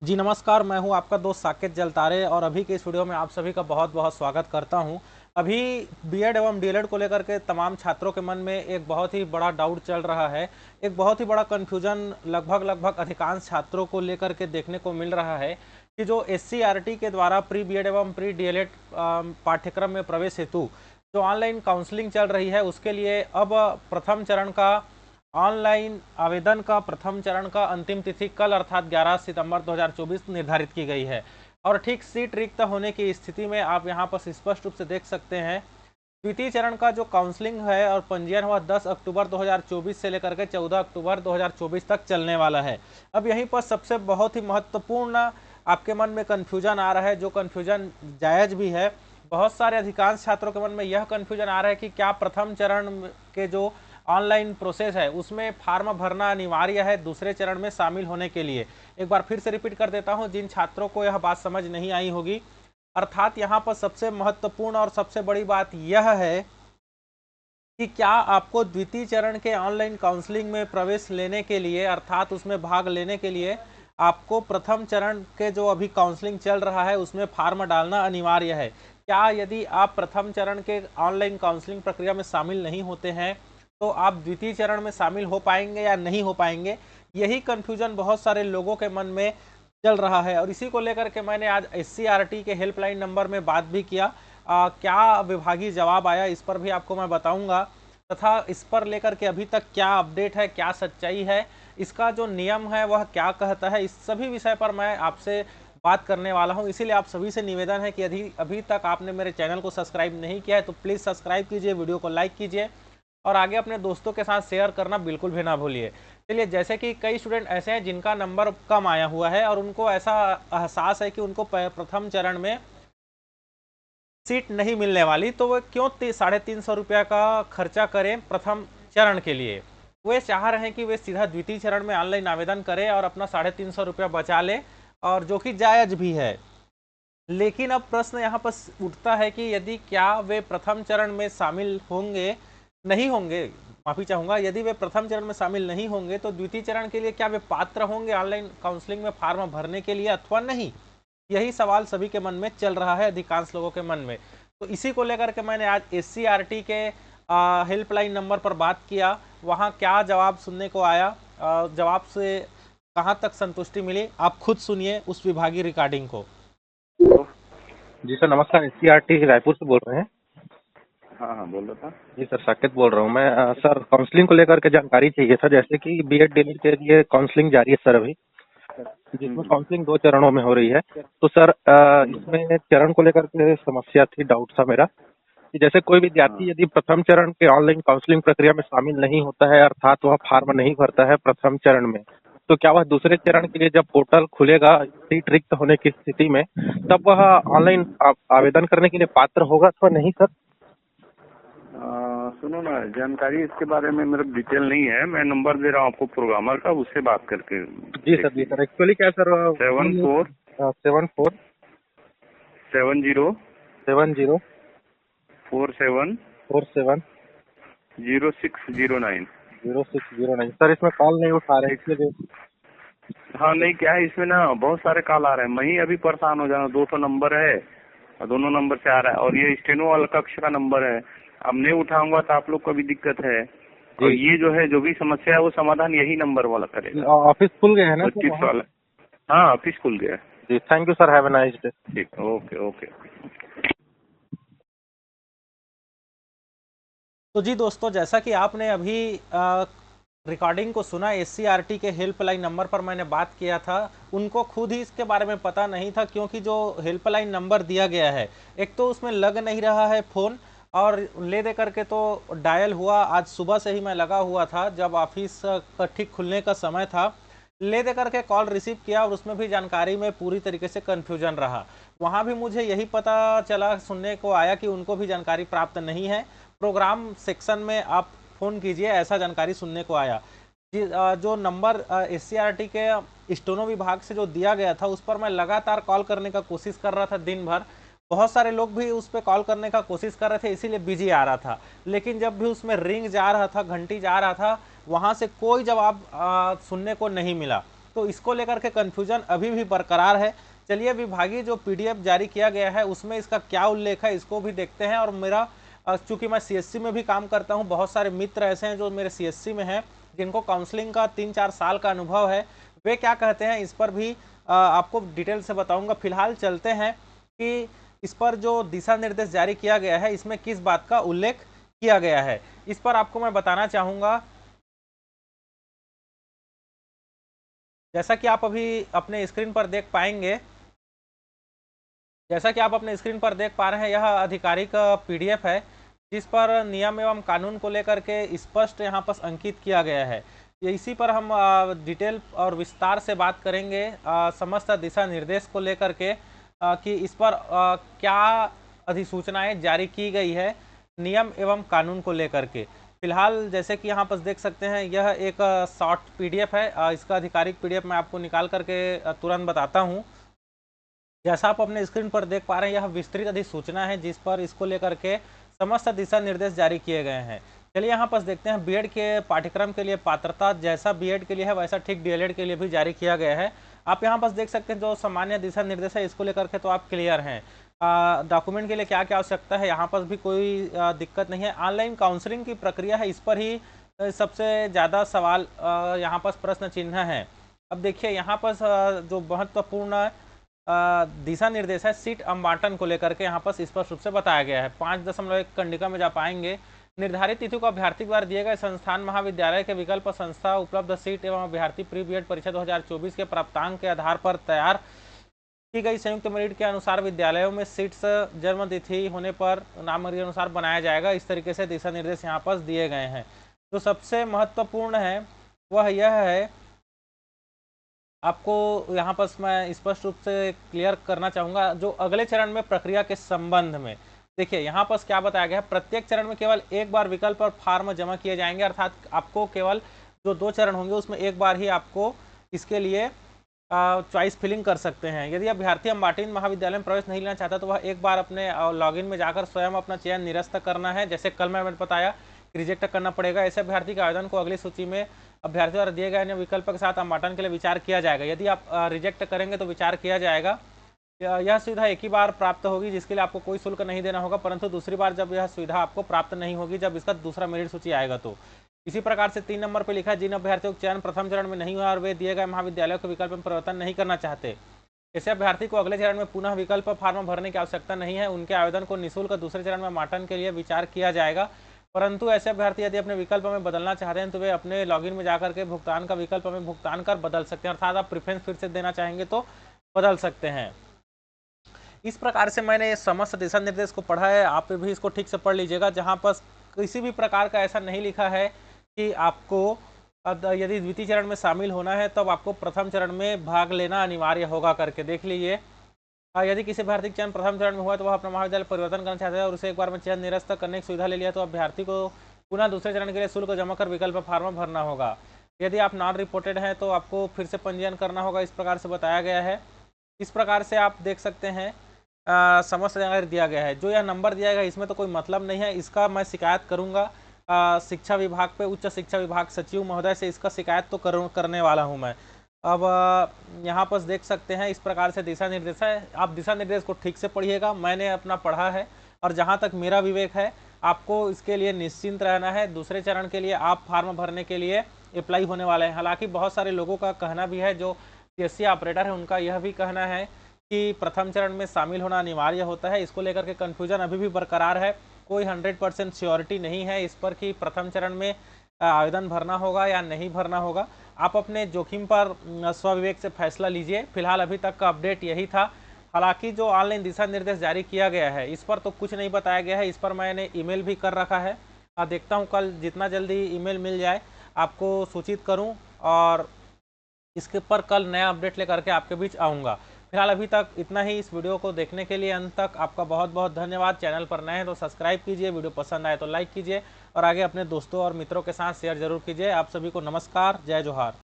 जी नमस्कार, मैं हूं आपका दोस्त साकेत जलतारे और अभी के इस वीडियो में आप सभी का बहुत बहुत स्वागत करता हूं। अभी बीएड एवं डीएलएड को लेकर के तमाम छात्रों के मन में एक बहुत ही बड़ा डाउट चल रहा है। एक बहुत ही बड़ा कन्फ्यूजन लगभग अधिकांश छात्रों को लेकर के देखने को मिल रहा है कि जो एससीईआरटी के द्वारा प्री बीएड एवं प्री डीएलएड पाठ्यक्रम में प्रवेश हेतु जो ऑनलाइन काउंसलिंग चल रही है, उसके लिए अब प्रथम चरण का ऑनलाइन आवेदन का प्रथम चरण का अंतिम तिथि कल अर्थात 11 सितंबर 2024 निर्धारित की गई है। और ठीक सीट रिक्त होने की स्थिति में आप यहां पर स्पष्ट रूप से देख सकते हैं द्वितीय चरण का जो काउंसलिंग है और पंजीयन हुआ 10 अक्टूबर 2024 से लेकर के 14 अक्टूबर 2024 तक चलने वाला है। अब यहीं पर सबसे बहुत ही महत्वपूर्ण आपके मन में कन्फ्यूजन आ रहा है, जो कन्फ्यूजन जायज भी है। बहुत सारे अधिकांश छात्रों के मन में यह कन्फ्यूजन आ रहा है कि क्या प्रथम चरण के जो ऑनलाइन प्रोसेस है उसमें फार्म भरना अनिवार्य है दूसरे चरण में शामिल होने के लिए। एक बार फिर से रिपीट कर देता हूं, जिन छात्रों को यह बात समझ नहीं आई होगी, अर्थात यहाँ पर सबसे महत्वपूर्ण और सबसे बड़ी बात यह है कि क्या आपको द्वितीय चरण के ऑनलाइन काउंसलिंग में प्रवेश लेने के लिए अर्थात उसमें भाग लेने के लिए आपको प्रथम चरण के जो अभी काउंसलिंग चल रहा है उसमें फार्म डालना अनिवार्य है। क्या यदि आप प्रथम चरण के ऑनलाइन काउंसलिंग प्रक्रिया में शामिल नहीं होते हैं तो आप द्वितीय चरण में शामिल हो पाएंगे या नहीं हो पाएंगे? यही कन्फ्यूजन बहुत सारे लोगों के मन में चल रहा है और इसी को लेकर के मैंने आज एससीईआरटी के हेल्पलाइन नंबर में बात भी किया। क्या विभागीय जवाब आया इस पर भी आपको मैं बताऊंगा, तथा इस पर लेकर के अभी तक क्या अपडेट है, क्या सच्चाई है, इसका जो नियम है वह क्या कहता है, इस सभी विषय पर मैं आपसे बात करने वाला हूं। इसीलिए आप सभी से निवेदन है कि यदि अभी तक आपने मेरे चैनल को सब्सक्राइब नहीं किया है तो प्लीज़ सब्सक्राइब कीजिए, वीडियो को लाइक कीजिए और आगे अपने दोस्तों के साथ शेयर करना बिल्कुल भी ना भूलिए। चलिए, जैसे कि कई स्टूडेंट ऐसे हैं जिनका नंबर कम आया हुआ है और उनको ऐसा एहसास है कि उनको प्रथम चरण में सीट नहीं मिलने वाली, तो वो क्यों 350 रुपया का खर्चा करें प्रथम चरण के लिए। वे चाह रहे हैं कि वे सीधा द्वितीय चरण में ऑनलाइन आवेदन करें और अपना 350 रुपया बचा ले, और जो कि जायज भी है। लेकिन अब प्रश्न यहाँ पर उठता है कि यदि क्या वे प्रथम चरण में शामिल होंगे, नहीं होंगे, माफी चाहूंगा, यदि वे प्रथम चरण में शामिल नहीं होंगे तो द्वितीय चरण के लिए क्या वे पात्र होंगे ऑनलाइन काउंसलिंग में फॉर्म भरने के लिए अथवा नहीं? यही सवाल सभी के मन में चल रहा है, अधिकांश लोगों के मन में। तो इसी को लेकर के मैंने आज एससीईआरटी के हेल्पलाइन नंबर पर बात किया। वहाँ क्या जवाब सुनने को आया, जवाब से कहाँ तक संतुष्टि मिली, आप खुद सुनिए उस विभागीय रिकॉर्डिंग को। जी सर, नमस्कार। एससीईआरटी रायपुर से बोल रहे हैं। हाँ हाँ, बोल रहा था। जी सर, साकेत बोल रहा हूँ मैं। सर, काउंसलिंग को लेकर के जानकारी चाहिए था। जैसे कि बीएड डीएलएड के लिए काउंसलिंग जारी है सर अभी, जिसमें काउंसलिंग 2 चरणों में हो रही है। तो सर, इसमें चरण को लेकर के समस्या थी, डाउट था मेरा कि जैसे कोई विद्यार्थी यदि प्रथम चरण के ऑनलाइन काउंसलिंग प्रक्रिया में शामिल नहीं होता है, अर्थात वह फॉर्म नहीं भरता है प्रथम चरण में, तो क्या वह दूसरे चरण के लिए जब पोर्टल खुलेगा सीट रिक्त होने की स्थिति में, तब वह ऑनलाइन आवेदन करने के लिए पात्र होगा अथवा नहीं सर? सुनो ना, जानकारी इसके बारे में मेरे डिटेल नहीं है। मैं नंबर दे रहा हूँ आपको प्रोग्रामर का, उससे बात करके। जी सर, जी सर। एक्चुअली क्या सर, 74 74 70 70 47 47 0609। 0609 सर, इसमें कॉल नहीं उठा रहे इसके लिए। हाँ, नहीं, क्या है इसमें ना, बहुत सारे कॉल आ रहे हैं। मैं ही अभी परेशान हो जा रहा हूँ। 200 नंबर है और दोनों नंबर से आ रहा है, और ये स्टेनो वाला कक्ष का नंबर है। अब नहीं उठाऊंगा तो आप लोग को भी दिक्कत है, और ये जो है, जो भी समस्या है वो समाधान यही नंबर वाला करेगा। ऑफिस खुल गए हैं ना 25 वाला। हाँ, ऑफिस खुल गया। जी, thank you sir, have a nice day. ठीक, ओके ओके। तो जी दोस्तों, जैसा कि आपने अभी रिकॉर्डिंग को सुना, एससीईआरटी के हेल्पलाइन नंबर पर मैंने बात किया था। उनको खुद ही इसके बारे में पता नहीं था, क्योंकि जो हेल्पलाइन नंबर दिया गया है, एक तो उसमें लग नहीं रहा है फ़ोन, और ले दे करके तो डायल हुआ। आज सुबह से ही मैं लगा हुआ था, जब ऑफिस का ठीक खुलने का समय था, ले दे करके कॉल रिसीव किया और उसमें भी जानकारी में पूरी तरीके से कन्फ्यूजन रहा। वहाँ भी मुझे यही पता चला, सुनने को आया कि उनको भी जानकारी प्राप्त नहीं है। प्रोग्राम सेक्शन में आप फ़ोन कीजिए, ऐसा जानकारी सुनने को आया। जो नंबर एससीईआरटी के स्टेनो विभाग से जो दिया गया था, उस पर मैं लगातार कॉल करने का कोशिश कर रहा था दिन भर। बहुत सारे लोग भी उस पर कॉल करने का कोशिश कर रहे थे, इसीलिए बिजी आ रहा था। लेकिन जब भी उसमें रिंग जा रहा था, घंटी जा रहा था, वहाँ से कोई जवाब सुनने को नहीं मिला। तो इसको लेकर के कन्फ्यूजन अभी भी बरकरार है। चलिए विभागीय जो पीडीएफ जारी किया गया है उसमें इसका क्या उल्लेख है इसको भी देखते हैं। और मेरा चूंकि मैं सीएससी में भी काम करता हूं, बहुत सारे मित्र ऐसे हैं जो मेरे सीएससी में हैं जिनको काउंसलिंग का 3-4 साल का अनुभव है, वे क्या कहते हैं इस पर भी आपको डिटेल से बताऊंगा। फिलहाल चलते हैं कि इस पर जो दिशा निर्देश जारी किया गया है इसमें किस बात का उल्लेख किया गया है, इस पर आपको मैं बताना चाहूंगा। जैसा कि आप अभी अपने स्क्रीन पर देख पाएंगे, जैसा कि आप अपने स्क्रीन पर देख पा रहे हैं, यह आधिकारिक पीडीएफ है जिस पर नियम एवं कानून को लेकर के स्पष्ट यहाँ पर अंकित किया गया है। इसी पर हम डिटेल और विस्तार से बात करेंगे समस्त दिशा निर्देश को लेकर के कि इस पर क्या अधिसूचनाएं जारी की गई है नियम एवं कानून को लेकर के। फिलहाल जैसे कि यहाँ पर देख सकते हैं, यह एक शॉर्ट पीडीएफ है। इसका आधिकारिक पीडीएफ मैं आपको निकाल करके तुरंत बताता हूँ। जैसा आप अपने स्क्रीन पर देख पा रहे हैं, यह विस्तृत अधिसूचना है जिस पर इसको लेकर के समस्त दिशा निर्देश जारी किए गए हैं। चलिए यहाँ पर देखते हैं बीएड के पाठ्यक्रम के लिए पात्रता जैसा बीएड के लिए है वैसा ठीक डीएलएड के लिए भी जारी किया गया है। आप यहाँ पर देख सकते हैं जो सामान्य दिशा निर्देश है इसको लेकर के तो आप क्लियर हैं। डॉक्यूमेंट के लिए क्या क्या आवश्यकता है यहाँ पर भी कोई दिक्कत नहीं है। ऑनलाइन काउंसलिंग की प्रक्रिया है, इस पर ही सबसे ज़्यादा सवाल यहाँ पर प्रश्न चिन्ह है। अब देखिए यहाँ पर जो महत्वपूर्ण दिशा निर्देश है सीट आवंटन को लेकर के यहाँ पर स्पष्ट रूप से बताया गया है। 5.1 कंडिका में जा पाएंगे। निर्धारित तिथि को अभ्यर्थी द्वारा दिए गए संस्थान महाविद्यालय के विकल्प संस्था उपलब्ध सीट एवं अभ्यर्थी प्री बीएड परीक्षा 2024 के प्राप्तांक के आधार पर तैयार की गई संयुक्त मेरिट के अनुसार विद्यालयों में सीट्स जन्म तिथि होने पर नाममर्जी अनुसार बनाया जाएगा। इस तरीके से दिशा निर्देश यहाँ पर दिए गए हैं। जो सबसे महत्वपूर्ण है वह यह है, आपको यहाँ पर मैं स्पष्ट रूप से क्लियर करना चाहूँगा जो अगले चरण में प्रक्रिया के संबंध में। देखिए यहाँ पर क्या बताया गया है, प्रत्येक चरण में केवल एक बार विकल्प और फॉर्म जमा किए जाएंगे, अर्थात आपको केवल जो 2 चरण होंगे उसमें एक बार ही आपको इसके लिए चॉइस फिलिंग कर सकते हैं। यदि अभ्यर्थी अंबाटी महाविद्यालय में प्रवेश नहीं लेना चाहता तो वह एक बार अपने लॉगिन में जाकर स्वयं अपना चयन निरस्त करना है। जैसे कल मैंने बताया रिजेक्ट करना पड़ेगा। ऐसे अभ्यर्थी के आवेदन को अगली सूची में अभ्यर्थी द्वारा दिए गए अन्य विकल्प के साथ आवंटन के लिए विचार किया जाएगा। यदि आप रिजेक्ट करेंगे तो विचार किया जाएगा। यह सुविधा एक ही बार प्राप्त होगी जिसके लिए आपको कोई शुल्क नहीं देना होगा, परंतु दूसरी बार जब यह सुविधा आपको प्राप्त नहीं होगी जब इसका दूसरा मेरिट सूची आएगा तो। इसी प्रकार से 3 नंबर पर लिखा है, जिन अभ्यर्थियों का चयन प्रथम चरण में नहीं हुआ और वे दिए गए महाविद्यालयों के विकल्प में परिवर्तन नहीं करना चाहते, ऐसे अभ्यर्थी को अगले चरण में पुनः विकल्प फॉर्म भरने की आवश्यकता नहीं है। उनके आवेदन को निःशुल्क दूसरे चरण में आवंटन के लिए विचार किया जाएगा। परंतु ऐसे अभ्यर्थी यदि अपने विकल्प में बदलना चाहते हैं तो वे अपने लॉगिन में जाकर के भुगतान का विकल्प में भुगतान कर बदल सकते हैं, अर्थात आप प्रेफरेंस फिर से देना चाहेंगे तो बदल सकते हैं। इस प्रकार से मैंने समस्त दिशा निर्देश को पढ़ा है, आप भी इसको ठीक से पढ़ लीजिएगा। जहाँ पर किसी भी प्रकार का ऐसा नहीं लिखा है कि आपको यदि द्वितीय चरण में शामिल होना है तब आपको प्रथम चरण में भाग लेना अनिवार्य होगा करके देख लीजिए। यदि किसी अभ्यर्थी का चयन प्रथम चरण में हुआ तो वह अपना महाविद्यालय परिवर्तन करना चाहता है और उसे एक बार में चयन निरस्त करने की सुविधा ले लिया तो अभ्यर्थी को पुनः दूसरे चरण के लिए शुल्क जमा कर विकल्प फॉर्म भरना होगा। यदि आप नॉन रिपोर्टेड हैं तो आपको फिर से पंजीयन करना होगा, इस प्रकार से बताया गया है। इस प्रकार से आप देख सकते हैं समस्त जानकारी दिया गया है। जो यह नंबर दिया गया इसमें तो कोई मतलब नहीं है, इसका मैं शिकायत करूँगा शिक्षा विभाग पे, उच्च शिक्षा विभाग सचिव महोदय से इसका शिकायत तो करने वाला हूँ मैं। अब यहाँ पर देख सकते हैं इस प्रकार से दिशा निर्देश है। आप दिशा निर्देश को ठीक से पढ़िएगा, मैंने अपना पढ़ा है और जहाँ तक मेरा विवेक है आपको इसके लिए निश्चिंत रहना है। दूसरे चरण के लिए आप फॉर्म भरने के लिए अप्लाई होने वाले हैं। हालांकि बहुत सारे लोगों का कहना भी है, जो सीएससी ऑपरेटर है उनका यह भी कहना है कि प्रथम चरण में शामिल होना अनिवार्य होता है। इसको लेकर के कन्फ्यूजन अभी भी बरकरार है, कोई 100% श्योरिटी नहीं है इस पर कि प्रथम चरण में आवेदन भरना होगा या नहीं भरना होगा। आप अपने जोखिम पर स्वविवेक से फैसला लीजिए। फिलहाल अभी तक का अपडेट यही था। हालांकि जो ऑनलाइन दिशा निर्देश जारी किया गया है इस पर तो कुछ नहीं बताया गया है, इस पर मैंने ईमेल भी कर रखा है। देखता हूँ कल जितना जल्दी ईमेल मिल जाए आपको सूचित करूँ और इसके पर कल नया अपडेट लेकर के आपके बीच आऊँगा। फिलहाल अभी तक इतना ही। इस वीडियो को देखने के लिए अंत तक आपका बहुत बहुत धन्यवाद। चैनल पर नए हैं तो सब्सक्राइब कीजिए, वीडियो पसंद आए तो लाइक कीजिए और आगे अपने दोस्तों और मित्रों के साथ शेयर जरूर कीजिए। आप सभी को नमस्कार, जय जोहार।